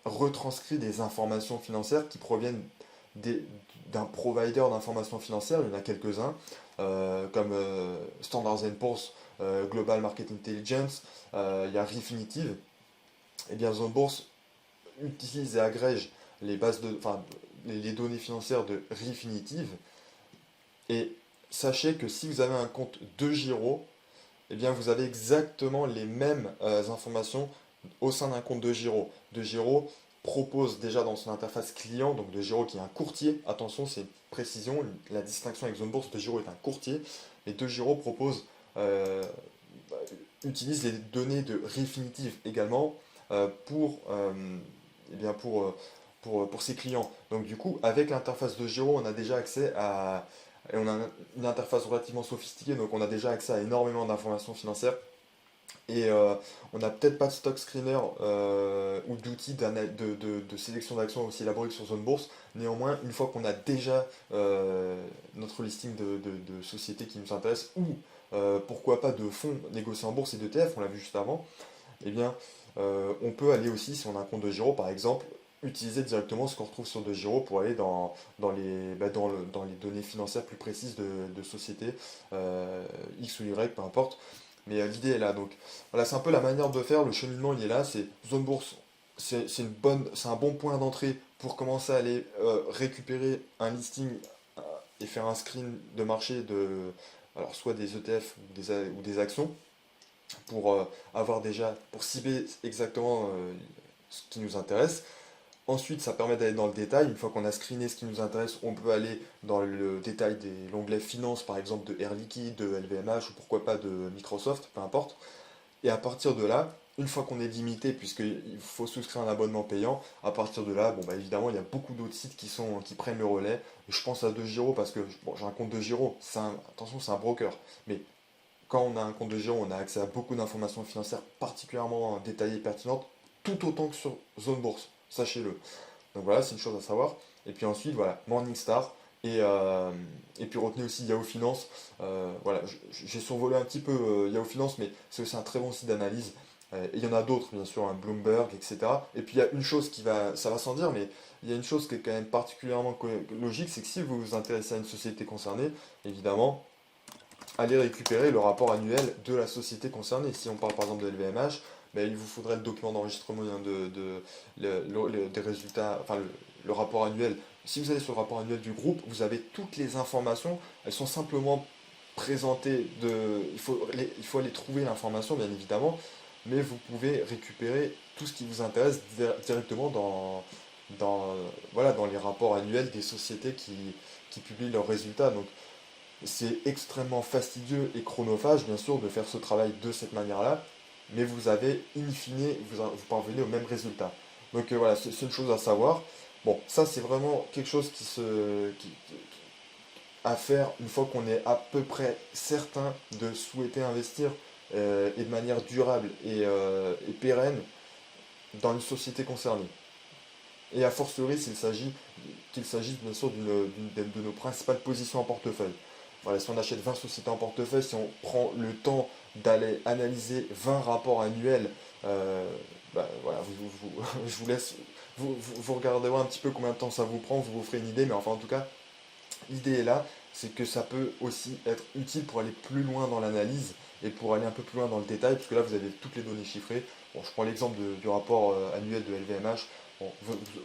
retranscrit des informations financières qui proviennent des- d'un provider d'informations financières. Il y en a quelques-uns, comme Standard Poor's, Global Market Intelligence, il y a Refinitiv. Et bien, Zone Bourse utilise et agrège enfin, les données financières de Refinitiv. Et sachez que si vous avez un compte de Giro, eh bien vous avez exactement les mêmes informations au sein d'un compte de Giro. De Giro propose déjà dans son interface client, donc de Giro qui est un courtier, attention c'est une précision, la distinction avec Zone Bourse, de Giro est un courtier, mais de Giro propose, euh, utilise les données de Refinitiv également pour, eh bien pour ses clients. Donc du coup, avec l'interface de Giro, on a déjà accès à, et on a une interface relativement sophistiquée, donc on a déjà accès à énormément d'informations financières. Et on n'a peut-être pas de stock screener ou d'outils de sélection d'actions aussi élaborés que sur Zone Bourse. Néanmoins, une fois qu'on a déjà notre listing de sociétés qui nous intéressent, ou pourquoi pas de fonds négociés en bourse et d'ETF, on l'a vu juste avant, eh bien, on peut aller aussi, si on a un compte de Giro par exemple, utiliser directement ce qu'on retrouve sur de Giro pour aller dans les données financières plus précises de sociétés, X ou Y, peu importe. Mais l'idée est là. Donc voilà, c'est un peu la manière de faire, le cheminement il est là, c'est Zone Bourse, c'est un bon point d'entrée pour commencer à aller récupérer un listing et faire un screen de marché alors soit des ETF ou des actions pour pour cibler exactement ce qui nous intéresse. Ensuite, ça permet d'aller dans le détail. Une fois qu'on a screené ce qui nous intéresse, on peut aller dans le détail de l'onglet finance, par exemple de Air Liquide, de LVMH ou pourquoi pas de Microsoft, peu importe. Et à partir de là, une fois qu'on est limité, puisqu'il faut souscrire un abonnement payant, à partir de là, bon, bah, évidemment, il y a beaucoup d'autres sites qui prennent le relais. Je pense à DeGiro parce que bon, j'ai un compte DeGiro. Attention, c'est un broker. Mais quand on a un compte DeGiro, on a accès à beaucoup d'informations financières particulièrement détaillées et pertinentes, tout autant que sur Zone Bourse. Sachez-le. Donc voilà, c'est une chose à savoir. Et puis ensuite, voilà, Morningstar. Et puis retenez aussi Yahoo Finance. Voilà, j'ai survolé un petit peu Yahoo Finance, mais c'est aussi un très bon site d'analyse. Et il y en a d'autres, bien sûr, hein, Bloomberg, etc. Et puis il y a une chose ça va sans dire, mais il y a une chose qui est quand même particulièrement logique, c'est que si vous vous intéressez à une société concernée, évidemment, allez récupérer le rapport annuel de la société concernée. Si on parle par exemple de LVMH, ben, il vous faudrait le document d'enregistrement des résultats, enfin le rapport annuel. Si vous allez sur le rapport annuel du groupe, vous avez toutes les informations, elles sont simplement présentées il faut aller trouver l'information bien évidemment, mais vous pouvez récupérer tout ce qui vous intéresse directement voilà, dans les rapports annuels des sociétés qui publient leurs résultats. Donc c'est extrêmement fastidieux et chronophage, bien sûr, de faire ce travail de cette manière-là, mais vous avez, in fine, vous parvenez au même résultat. Donc voilà, c'est une chose à savoir. Bon, ça c'est vraiment quelque chose à faire une fois qu'on est à peu près certain de souhaiter investir et de manière durable et pérenne dans une société concernée. Et a fortiori qu'il s'agisse bien sûr de nos principales positions en portefeuille. Voilà, si on achète 20 sociétés en portefeuille, si on prend le temps d'aller analyser 20 rapports annuels, voilà, je vous laisse, vous regarderez un petit peu combien de temps ça vous prend, vous vous ferez une idée, mais enfin en tout cas, l'idée est là, c'est que ça peut aussi être utile pour aller plus loin dans l'analyse et pour aller un peu plus loin dans le détail, puisque là vous avez toutes les données chiffrées. Bon, je prends l'exemple du rapport annuel de LVMH. Bon,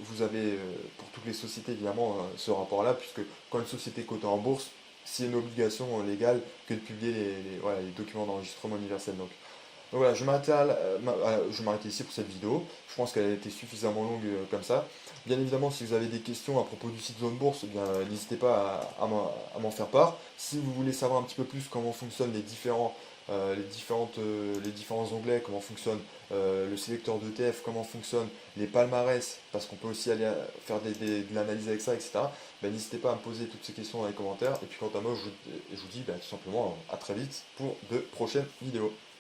vous avez pour toutes les sociétés évidemment ce rapport-là, puisque quand une société est cotée en bourse, c'est une obligation légale que de publier voilà, les documents d'enregistrement universel. Donc voilà, je vais m'arrêter ici pour cette vidéo. Je pense qu'elle a été suffisamment longue comme ça. Bien évidemment, si vous avez des questions à propos du site Zone Bourse, eh bien, n'hésitez pas à m'en faire part. Si vous voulez savoir un petit peu plus comment fonctionnent les différents onglets, comment fonctionne le sélecteur d'ETF, comment fonctionnent les palmarès, parce qu'on peut aussi aller faire de l'analyse avec ça, etc. Ben, n'hésitez pas à me poser toutes ces questions dans les commentaires. Et puis quant à moi, je vous dis ben, tout simplement à très vite pour de prochaines vidéos.